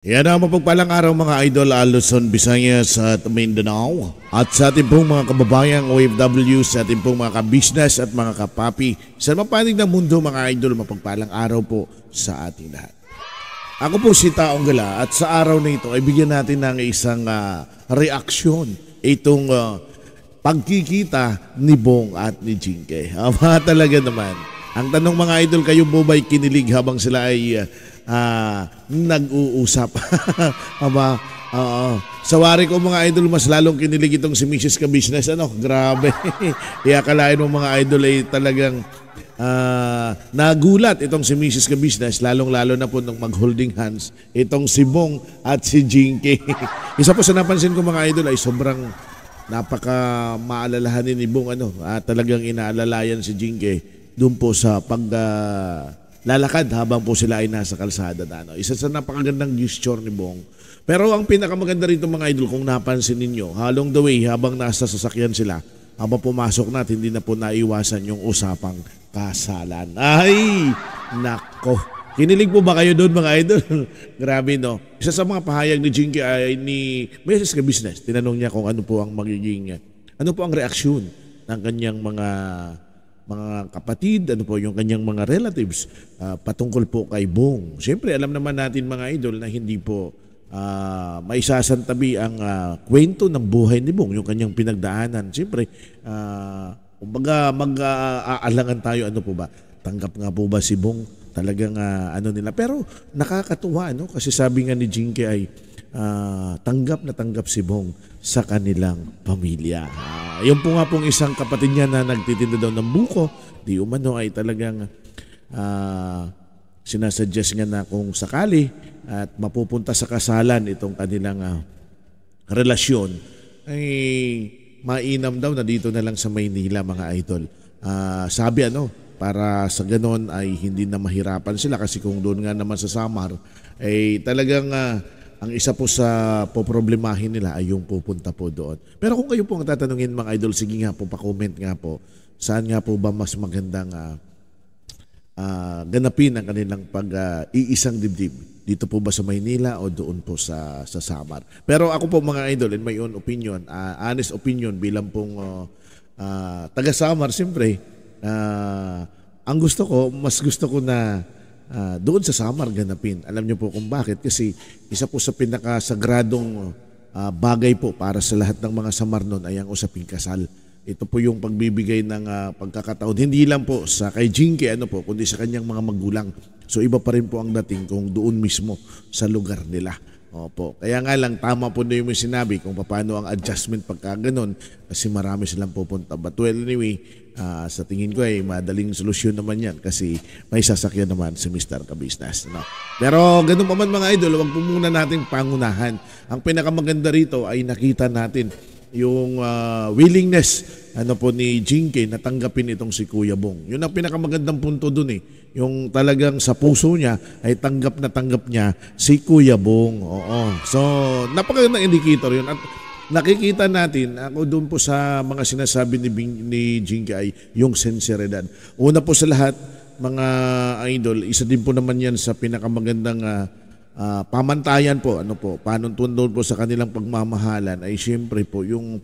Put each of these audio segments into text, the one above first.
Yan ang mapagpalang araw mga idol, Luzon, Visayas at Mindanao. At sa ating pong mga kababayang OFW, sa ating pong mga ka-business at mga kapapi, sa mapanig ng mundo mga idol, mapagpalang araw po sa ating lahat. Ako po si Taong Gala at sa araw na ito ay bigyan natin ng isang reaksyon itong pagkikita ni Bong at ni Jinky. Talaga naman. Ang tanong mga idol, kayo po ba'y kinilig habang sila ay nag-uusap? Aba, sawari ko mga idol, mas lalong kinilig itong si Mrs. Ka-Business. Grabe. Iakalain mo mga idol ay talagang nagulat itong si Mrs. Ka-Business, lalong-lalo na po nung mag-holding hands itong si Bong at si Jinky. Isa po sa napansin ko mga idol ay sobrang napaka maalalahanin ni Bong talagang inaalalayan si Jinky doon po sa lalakad habang po sila ay nasa kalsada na Isa sa napakagandang gesture ni Bong. Pero ang pinakamaganda rito mga idol, kung napansin ninyo, along the way habang nasa sasakyan sila, habang pumasok na at hindi na po naiwasan yung usapang kasalan. Ay, nako. Kinilig po ba kayo doon mga idol? Grabe no. Isa sa mga pahayag ni Jinky ay ni Mrs. Ka-Business. Tinanong niya kung ano po ang reaksyon ng kanyang mga kapatid, ano po yung kanyang mga relatives patungkol po kay Bong. Siyempre, alam naman natin mga idol na hindi po maisasantabi ang kwento ng buhay ni Bong, yung kanyang pinagdaanan. Siyempre, kumbaga mag-aalangan tayo, ano po ba? Tanggap nga po ba si Bong? Talagang nila. Pero nakakatuwa, kasi sabi nga ni Jinky ay tanggap na tanggap si Bong sa kanilang pamilya. Yung po nga pong isang kapatid niya na nagtitinda daw ng buko, di umano ay talagang sinasuggest nga na kung sakali at mapupunta sa kasalan itong kanilang relasyon, ay mainam daw na dito na lang sa Maynila mga idol. Sabi para sa ganon ay hindi na mahirapan sila, kasi kung doon nga naman sa Samar ay talagang ang isa po sa poproblemahin nila ay yung pupunta po doon. Pero kung kayo po ang tatanungin mga idol, sige nga po, pa-comment nga po, saan nga po ba mas magandang ganapin ang kanilang pag-iisang dibdib? Dito po ba sa Maynila o doon po sa Samar? Pero ako po mga idol, in my own opinion, honest opinion bilang pong taga-Samar, siyempre, ang mas gusto ko na doon sa Samar ganapin. Alam niyo po kung bakit? Kasi isa po sa pinakasagradong bagay po para sa lahat ng mga Samar noon ay ang usaping kasal. Ito po yung pagbibigay ng pagkakataon. Hindi lang po sa kay Jinky kundi sa kanyang mga magulang. So iba pa rin po ang dating kung doon mismo sa lugar nila. Opo. Kaya nga lang tama po na yung sinabi kung paano ang adjustment pagka ganun, kasi marami silang pupunta. But well, anyway, sa tingin ko ay madaling solusyon naman yan kasi may sasakyan naman si Mr. Ka-Business. Pero ganun pa man mga idol, wag po muna natin pangunahan. Ang pinakamaganda rito ay nakita natin yung willingness ni Jinky na tanggapin itong si Kuya Bong. Yun ang pinakamagandang punto dun yung talagang sa puso niya ay tanggap na tanggap niya si Kuya Bong. Oo. So, napakagandang indicator yun. At nakikita natin, ako doon po sa mga sinasabi ni Jinky ay yung sinseridad. Una po sa lahat, mga idol, isa din po naman yan sa pinakamagandang pamantayan po, panuntunan po sa kanilang pagmamahalan ay siyempre po yung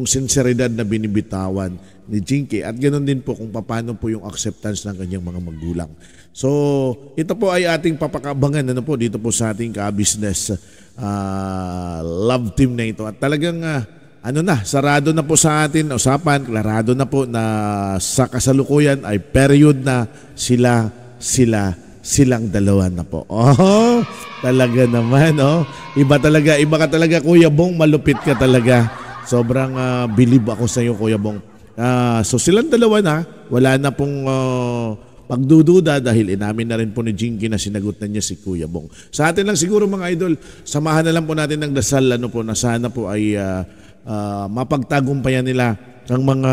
sinseridad na binibitawan ni Jinky, at ganoon din po kung paano po yung acceptance ng kanyang mga magulang. So, ito po ay ating papakabangan dito po sa ating ka-business love team na ito. At talagang sarado na po sa atin usapan, klarado na po na sa kasalukuyan ay period na silang dalawa na po. Oh, talaga naman, Iba ka talaga Kuya Bong, malupit ka talaga. Sobrang believe ako sa iyo Kuya Bong. So silang dalawa na, wala na pong pagdududa dahil inamin na rin po ni Jinky na sinagot na niya si Kuya Bong. Sa atin lang siguro mga idol, samahan na lang po natin ng dasal na sana po ay mapagtagumpayan nila ang mga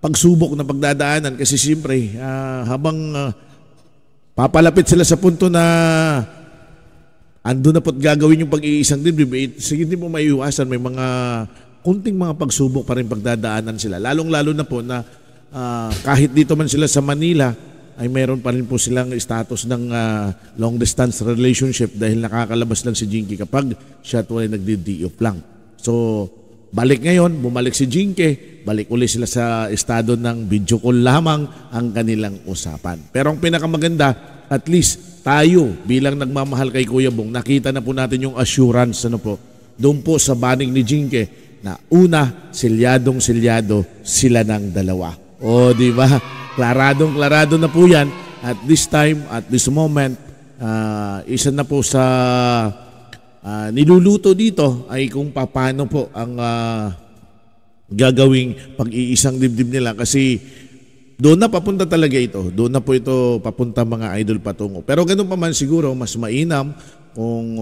pagsubok na pagdadaanan, kasi siyempre habang papalapit sila sa punto na ando na po't gagawin yung pag-iisang dibdib, sige din po maiiwasan, may mga kunting mga pagsubok pa rin pagdadaanan sila. Lalong-lalo na po na kahit dito man sila sa Manila, ay meron pa rin po silang status ng long distance relationship dahil nakakalabas lang si Jinky kapag siya ay nagdi-day off lang. So, balik ngayon, bumalik si Jinky, balik uli sila sa estado ng video call lamang ang kanilang usapan. Pero ang pinakamaganda, at least tayo bilang nagmamahal kay Kuya Bong, nakita na po natin yung assurance doon po sa banig ni Jinky na una, silyadong-silyado sila ng dalawa. O, di ba? Klaradong-klarado na po yan. At this time, at this moment, isa na po sa niluluto dito ay kung paano po ang gagawing pag-iisang dibdib nila kasi doon na papunta talaga ito. Doon na po ito papunta mga idol patungo. Pero ganun pa man siguro, mas mainam kung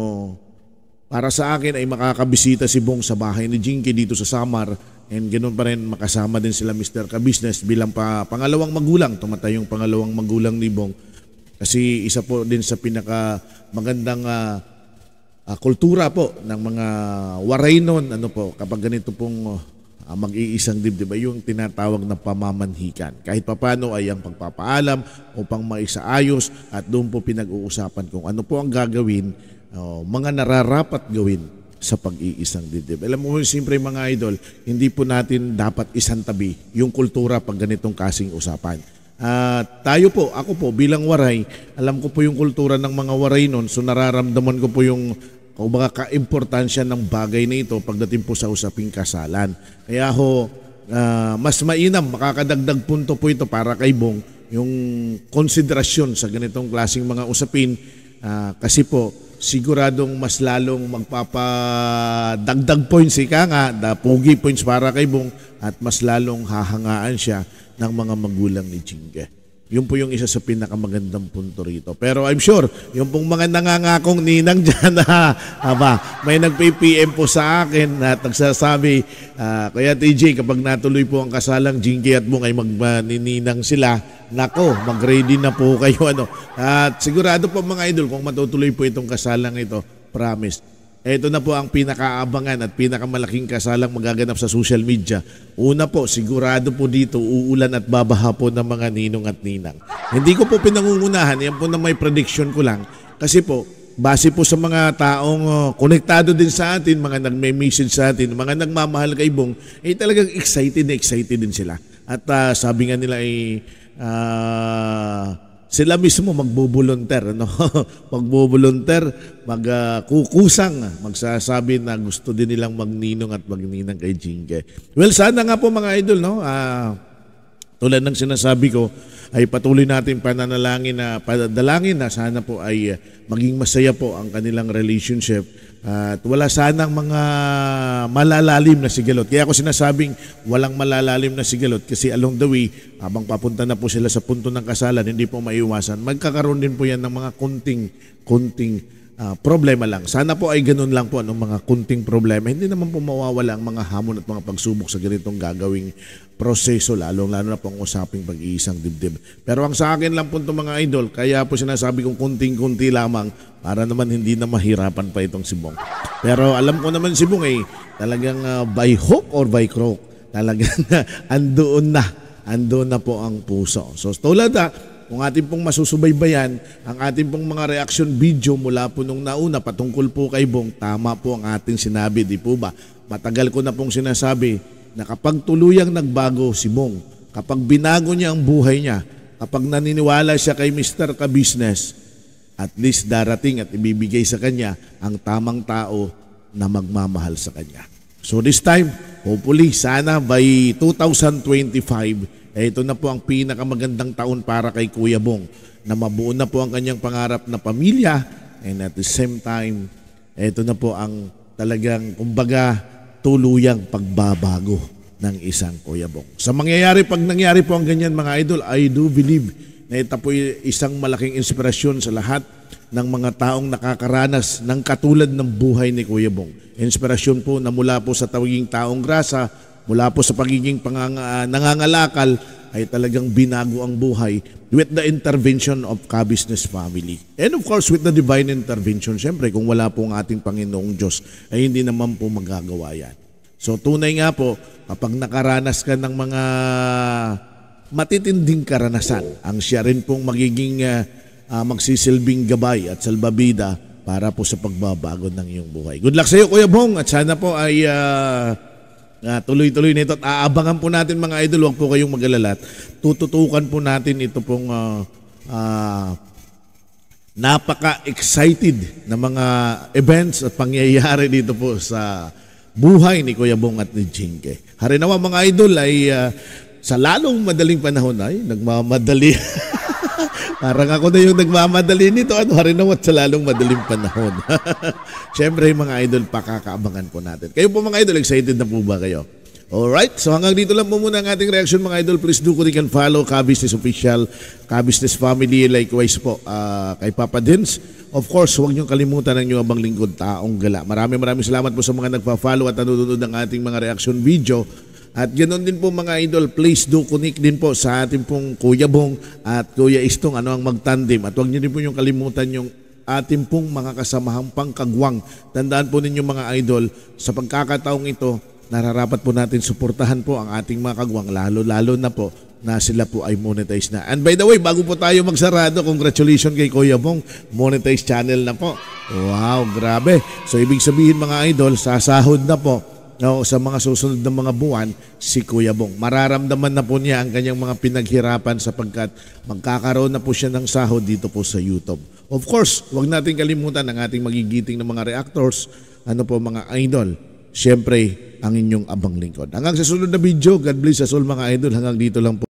para sa akin ay makakabisita si Bong sa bahay ni Jinky dito sa Samar and ganun pa rin makasama din sila Mr. Ka-Business bilang pangalawang magulang. Tumatay yung pangalawang magulang ni Bong kasi isa po din sa pinaka magandang kultura po ng mga waray nun, kapag ganito pong mag-iisang dibdib ay yung tinatawag na pamamanhikan. Kahit papano ay ang pagpapaalam upang maisaayos at doon po pinag-uusapan kung ano po ang gagawin, mga nararapat gawin sa pag-iisang dibdib. Alam mo, siyempre mga idol, hindi po natin dapat isang tabi yung kultura pag ganitong kasing usapan. Tayo po, ako po bilang waray, alam ko po yung kultura ng mga waray nun, so nararamdaman ko po yung kaimportansya ng bagay na ito pagdating po sa usaping kasalan. Kaya mas mainam, makakadagdag punto po ito para kay Bong yung konsiderasyon sa ganitong klaseng mga usapin kasi po siguradong mas lalong magpapadagdag points pugi points para kay Bong at mas lalong hahangaan siya ng mga magulang ni Jinky. Yun po yung isa sa pinakamagandang punto rito. Pero I'm sure, yung pong mga nangangakong ninang dyan may nagpa-PM po sa akin at nagsasabi, Kuya TJ, kapag natuloy po ang kasalang Jinky at Bong ay magnininang sila, nako, mag-ready na po kayo. At sigurado po mga idol, kung matutuloy po itong kasalang ito, promise, ito na po ang pinakaabangan at pinakamalaking kasalang magaganap sa social media. Una po, sigurado po dito uulan at babaha po ng mga ninong at ninang. Hindi ko po pinangungunahan, yan po na may prediction ko lang. Kasi po, base po sa mga taong konektado din sa atin, mga nagme-message sa atin, mga nagmamahal kay Bong, talagang excited din sila. At sabi nga nila sila mismo magbobolunteer, magbobolunteer, magkukusang, magsasabi na gusto din nilang magninong at magninang kay Jinky. Well, sana nga po mga idol, tulad ng sinasabi ko, ay patuloy natin padalangin na sana po ay maging masaya po ang kanilang relationship at wala sanang mga malalalim na sigalot. Kaya ako sinasabing walang malalalim na sigalot kasi along the way, habang papunta na po sila sa punto ng kasalan, hindi po maiwasan. Magkakaroon din po yan ng mga kunting problema lang. Sana po ay ganun lang po, mga kunting problema. Hindi naman po mawawala ang mga hamon at mga pagsubok sa ganitong gagawing proseso, lalo na po ang usaping pag-iisang dibdib. Pero ang sa akin lang po itong mga idol, kaya po sinasabi kong kunting-kunti lamang para naman hindi na mahirapan pa itong si Bong. Pero alam ko naman si Bong talagang by hook or by crook, talagang andoon na po ang puso. So tulad kung ating pong masusubaybayan, ang ating pong mga reaction video mula po nung nauna patungkol po kay Bong, tama po ang ating sinabi, di po ba? Matagal ko na pong sinasabi na kapag tuluyang nagbago si Bong, kapag binago niya ang buhay niya, kapag naniniwala siya kay Mr. Ka-Business, at least darating at ibibigay sa kanya ang tamang tao na magmamahal sa kanya. So this time, hopefully, sana by 2025, ito na po ang pinakamagandang taon para kay Kuya Bong na mabuo na po ang kanyang pangarap na pamilya and at the same time, ito na po ang talagang kumbaga tuluyang pagbabago ng isang Kuya Bong. Sa pag nangyari po ang ganyan mga idol, I do believe na ito po isang malaking inspirasyon sa lahat ng mga taong nakakaranas ng katulad ng buhay ni Kuya Bong. Inspirasyon po na mula po sa tawaging taong grasa, mula po sa pagiging nangangalakal ay talagang binago ang buhay with the intervention of Ka-Business family. And of course, with the divine intervention, siyempre kung wala po ang ating Panginoong Diyos, ay hindi naman po magagawa yan. So tunay nga po, kapag nakaranas ka ng mga matitinding karanasan ang siya rin pong magiging magsisilbing gabay at salbabida para po sa pagbabago ng iyong buhay. Good luck sa iyo, Kuya Bong, at sana po ay tuloy-tuloy nito at aabangan po natin mga idol, huwag po kayong mag-alala. Tututukan po natin ito pong napaka-excited na mga events at pangyayari dito po sa buhay ni Kuya Bong at ni Jinky. Harinawa mga idol ay sa lalong madaling panahon ay nagmamadali. Parang ako na yung nagmamadali nito. Harinawa sa lalong madaling panahon. Siyempre mga idol, pakakaabangan po natin. Kayo po mga idol, excited na po ba kayo? Alright, so hanggang dito lang po muna ang ating reaction mga idol. Please do click and follow Ka-Business Official, Ka-Business Family, likewise po kay Papa Dins. Of course, huwag niyong kalimutan ang inyong abang lingkod, Taong Gala. Maraming salamat po sa mga nagpa-follow at nanonood ng ating mga reaction video. At ganoon din po mga idol, please do connect din po sa ating pong Kuya Bong at Kuya Istong, ano ang magtandem. At huwag niyo din po yung kalimutan yung ating pong mga kasamahang pangkagwang. Tandaan po ninyo mga idol, sa pagkakataong ito, nararapat po natin suportahan po ang ating mga kagwang, lalo na po na sila po ay monetize na. And by the way, bago po tayo magsarado, congratulations kay Kuya Bong, monetize channel na po. Wow, grabe. So ibig sabihin mga idol, sasahod na po sa mga susunod na mga buwan si Kuya Bong. Mararamdaman na po niya ang kanyang mga pinaghirapan sapagkat magkakaroon na po siya ng sahod dito po sa YouTube. Of course, huwag natin kalimutan ang ating magigiting ng mga reactors, ano po mga idol, siyempre ang inyong abang lingkod. Hanggang sa sunod na video, God bless us all mga idol, hanggang dito lang po.